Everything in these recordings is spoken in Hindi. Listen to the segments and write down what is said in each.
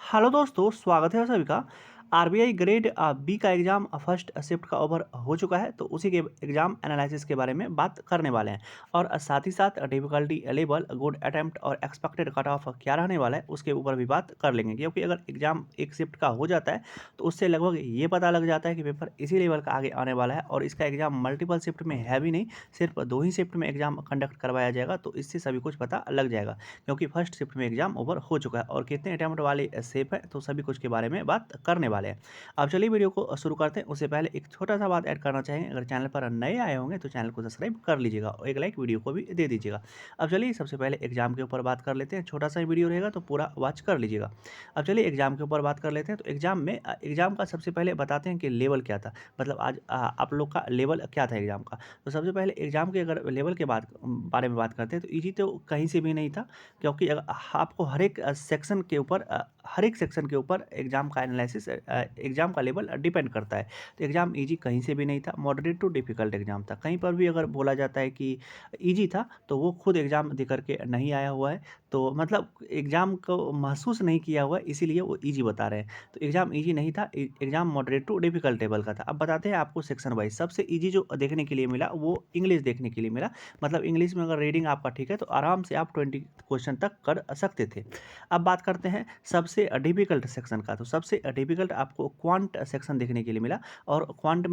हेलो दोस्तों, स्वागत है सभी का। आरबीआई ग्रेड बी का एग्ज़ाम फर्स्ट शिफ्ट का ओवर हो चुका है, तो उसी के एग्ज़ाम एनालिसिस के बारे में बात करने वाले हैं। और साथ ही साथ डिफ़िकल्टी लेवल, गुड अटेम्प्ट और एक्सपेक्टेड कट ऑफ क्या रहने वाला है, उसके ऊपर भी बात कर लेंगे। क्योंकि अगर एग्ज़ाम एक शिफ्ट का हो जाता है, तो उससे लगभग ये पता लग जाता है कि पेपर इसी लेवल का आगे आने वाला है। और इसका एग्ज़ाम मल्टीपल शिफ्ट में है भी नहीं, सिर्फ 2 ही शिफ्ट में एग्ज़ाम कंडक्ट करवाया जाएगा, तो इससे सभी कुछ पता लग जाएगा। क्योंकि फर्स्ट शिफ्ट में एग्ज़ाम ओवर हो चुका है और कितने अटेम्प्ट वाले सेफ है, तो सभी कुछ के बारे में बात करने वाले हैं। अब चलिए वीडियो को शुरू करते हैं। उससे पहले एक छोटा-सा बात ऐड करना चाहेंगे, अगर चैनल पर नए आए होंगे तो चैनल को सब्सक्राइब कर लीजिएगा और एक लाइक वीडियो को भी दे दीजिएगा। अब चलिए सबसे पहले एग्ज़ाम के ऊपर बात कर लेते हैं। छोटा-सा ही वीडियो रहेगा तो पूरा वॉच कर लीजिएगा। अब चलिए एग्ज़ाम के ऊपर बात कर लेते हैं। तो एग्ज़ाम में एग्ज़ाम का सबसे पहले बताते हैं कि लेवल क्या था। मतलब आज आप लोग का लेवल क्या था एग्ज़ाम का। तो सबसे पहले एग्ज़ाम के अगर लेवल के बारे में बात करते हैं, तो ईज़ी तो कहीं से भी नहीं था। क्योंकि आपको हर एक सेक्शन के ऊपर हर एक सेक्शन के ऊपर एग्ज़ाम का एनालिसिस एग्ज़ाम का लेवल डिपेंड करता है। तो एग्ज़ाम ईज़ी कहीं से भी नहीं था, मॉडरेट टू डिफ़िकल्ट एग्ज़ाम था। कहीं पर भी अगर बोला जाता है कि ईज़ी था, तो वो खुद एग्ज़ाम दे कर के नहीं आया हुआ है। तो मतलब एग्ज़ाम को महसूस नहीं किया हुआ है, इसीलिए वो ईज़ी बता रहे हैं। तो एग्ज़ाम ईज़ी नहीं था, exam moderate too difficult level का था। अब बताते हैं आपको सेक्शन वाइज़। सबसे ईज़ी जो देखने के लिए मिला, वो इंग्लिश देखने के लिए मिला। मतलब इंग्लिश में अगर रीडिंग आपका ठीक है, तो आराम से आप 20 क्वेश्चन तक कर सकते थे। अब बात करते हैं सबसे डिफ़िकल्ट सेक्शन का। तो सबसे डिफ़िकल्ट आपको क्वांट सेक्शन देखने के लिए मिला। और क्वांट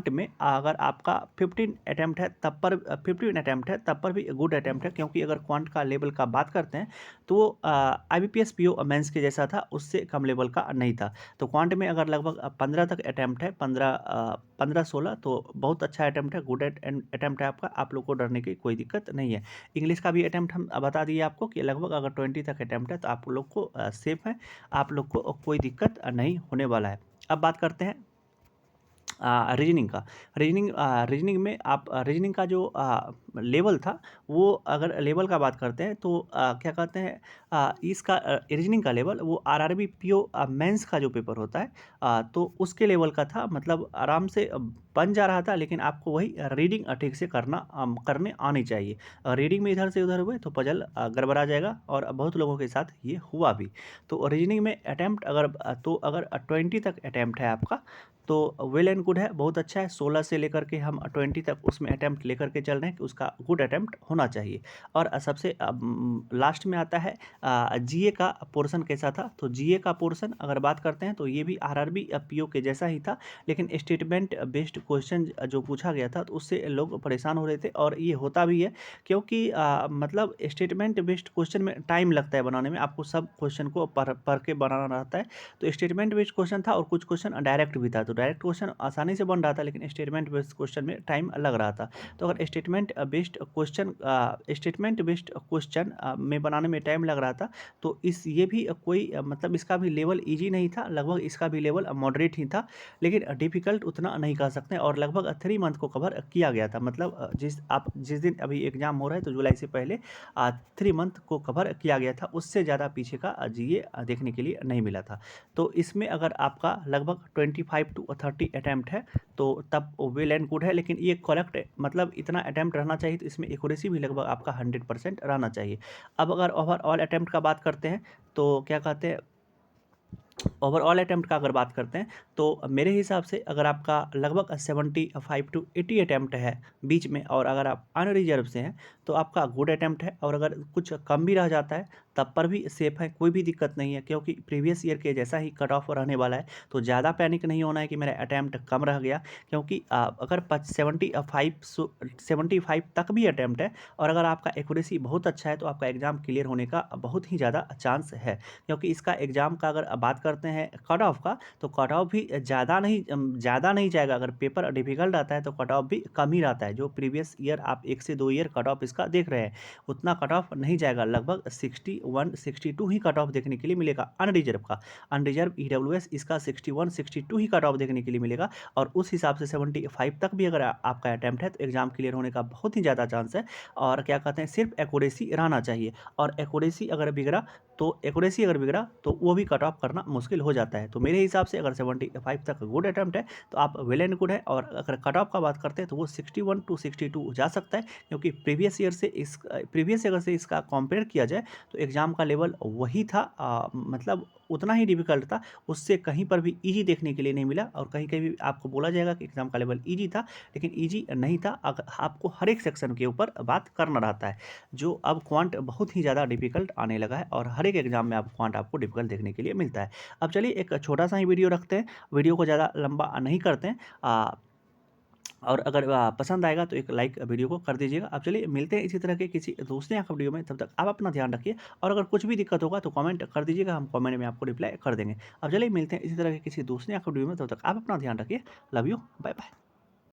में अगर आपका 15 अटेम्प्ट है तब पर 15 अटेम्प्ट है तब पर भी गुड अटेम्प्ट है। क्योंकि अगर क्वांट का लेवल का बात करते हैं, तो वो आईबीपीएस पीओ मेंस के जैसा था, उससे कम लेवल का नहीं था। तो क्वांट में अगर लगभग 15 तक अटेम्प्ट है, 15-16, तो बहुत अच्छा अटेम्प्ट है, गुड अटेम्प्ट है आपका। आप लोग को डरने की कोई दिक्कत नहीं है। इंग्लिश का भी अटेम्प्ट हम बता दिए आपको कि लगभग अगर 20 तक अटेम्प्ट है, तो आप लोग को सेफ है, आप लोग को कोई दिक्कत नहीं होने वाला है। अब बात करते हैं रीजनिंग का। रीजनिंग में आप रीजनिंग का जो लेवल था, वो अगर लेवल का बात करते हैं, तो क्या कहते हैं, इसका रीजनिंग का लेवल वो आरआरबी पीओ मेंस का जो पेपर होता है, तो उसके लेवल का था। मतलब आराम से बन जा रहा था, लेकिन आपको वही रीडिंग ठीक से करने आनी चाहिए। रीडिंग में इधर से उधर हुए तो पजल गड़बड़ा जाएगा, और बहुत लोगों के साथ ये हुआ भी। तो रीजनिंग में अटैम्प्ट अगर 20 तक अटैम्प्ट है आपका, तो वेल एंड गुड है, बहुत अच्छा है। 16 से लेकर के हम 20 तक उसमें अटैम्प्ट लेकर के चल रहे हैं कि उसका गुड अटैम्प्ट होना चाहिए। और सबसे लास्ट में आता है जीए का पोर्शन कैसा था। तो जीए का पोर्शन अगर बात करते हैं, तो ये भी आरआरबी पीओ के जैसा ही था, लेकिन स्टेटमेंट बेस्ड क्वेश्चन जो पूछा गया था, तो उससे लोग परेशान हो रहे थे। और ये होता भी है, क्योंकि मतलब स्टेटमेंट बेस्ड क्वेश्चन में टाइम लगता है बनाने में। आपको सब क्वेश्चन को पढ़ पढ़ के बनाना रहता है। तो स्टेटमेंट बेस्ड क्वेश्चन था, और कुछ क्वेश्चन डायरेक्ट भी था। तो डायरेक्ट क्वेश्चन आसानी से बन रहा था, लेकिन स्टेटमेंट बेस्ड क्वेश्चन में टाइम लग रहा था। तो अगर स्टेटमेंट बेस्ड क्वेश्चन में बनाने में टाइम लग रहा था, तो इस ये भी कोई मतलब इसका भी लेवल ईजी नहीं था, लगभग इसका भी लेवल मॉडरेट ही था। लेकिन डिफ़िकल्ट उतना नहीं कह सकते। और लगभग 3 मंथ को कवर किया गया था। मतलब जिस दिन अभी एग्ज़ाम हो रहा है, तो जुलाई से पहले 3 मंथ को कवर किया गया था। उससे ज़्यादा पीछे का जीए देखने के लिए नहीं मिला था। तो इसमें अगर आपका लगभग 25 टू 30 अटेम्प्ट है, तो तब वेल एंड गुड है। लेकिन ये करेक्ट मतलब इतना अटेम्प्ट रहना चाहिए, तो इसमें एक्यूरेसी भी लगभग आपका 100% रहना चाहिए। अब अगर ओवरऑल अटेम्प्ट का बात करते हैं, तो क्या कहते हैं, ओवरऑल अटेम्प्ट का अगर बात करते हैं, तो मेरे हिसाब से अगर आपका लगभग 75 टू 80 अटेम्प्ट है बीच में, और अगर आप अनरिजर्व से हैं, तो आपका गुड अटेम्प्ट है। और अगर कुछ कम भी रह जाता है, तब पर भी सेफ है, कोई भी दिक्कत नहीं है। क्योंकि प्रीवियस ईयर के जैसा ही कट ऑफ रहने वाला है। तो ज़्यादा पैनिक नहीं होना है कि मेरा अटेम्प्ट कम रह गया। क्योंकि अगर 75 तक भी अटेम्प्ट है, और अगर आपका एक्यूरेसी बहुत अच्छा है, तो आपका एग्ज़ाम क्लियर होने का बहुत ही ज़्यादा चांस है। क्योंकि इसका एग्ज़ाम का अगर बात करते हैं कट ऑफ का, तो कट ऑफ भी ज़्यादा नहीं जाएगा। अगर पेपर डिफिकल्ट आता है, तो कट ऑफ भी कम ही रहता है। जो प्रीवियस ईयर आप 1 से 2 ईयर कट ऑफ इसका देख रहे हैं, उतना कट ऑफ नहीं जाएगा। लगभग 61-62 ही कट ऑफ देखने के लिए मिलेगा अनरिजर्व का। अनरिजर्व ईडब्ल्यूएस इसका 61-62 ही कट ऑफ देखने के लिए मिलेगा। और उस हिसाब से 75 तक भी अगर आपका अटैम्प्ट है, तो एग्ज़ाम क्लियर होने का बहुत ही ज़्यादा चांस है। और क्या कहते हैं, सिर्फ एक्यूरेसी रहना चाहिए। और एक्यूरेसी अगर बिगड़ा, तो वो भी कट ऑफ करना मुश्किल हो जाता है। तो मेरे हिसाब से अगर 75 तक गुड अटेम्प्ट है, तो आप वेल एंड गुड है। और अगर कट ऑफ का बात करते हैं, तो वो 61 टू 62 जा सकता है। क्योंकि प्रीवियस ईयर से इसका कंपेयर किया जाए, तो एग्ज़ाम का लेवल वही था। मतलब उतना ही डिफ़िकल्ट था, उससे कहीं पर भी ईज़ी देखने के लिए नहीं मिला और कहीं-कहीं भी आपको बोला जाएगा कि एग्ज़ाम का लेवल ईज़ी था, लेकिन ईज़ी नहीं था। आपको हर एक सेक्शन के ऊपर बात करना रहता है, जो अब क्वांट बहुत ही ज़्यादा डिफ़िकल्ट आने लगा है और हर एक एग्ज़ाम में अब क्वांट आपको डिफ़िकल्ट देखने के लिए मिलता है। अब चलिए एक छोटा-सा ही वीडियो रखते हैं, वीडियो को ज़्यादा लंबा नहीं करते हैं। और अगर पसंद आएगा तो एक लाइक वीडियो को कर दीजिएगा। अब चलिए मिलते हैं इसी तरह के किसी दूसरे आँखा वीडियो में, तब तक आप अपना ध्यान रखिए और अगर कुछ भी दिक्कत होगा तो कमेंट कर दीजिएगा, हम कमेंट में आपको रिप्लाई कर देंगे। अब चलिए मिलते हैं इसी तरह के किसी दूसरे आँखा वीडियो में, तब तक आप अपना ध्यान रखिए। Love you, bye bye.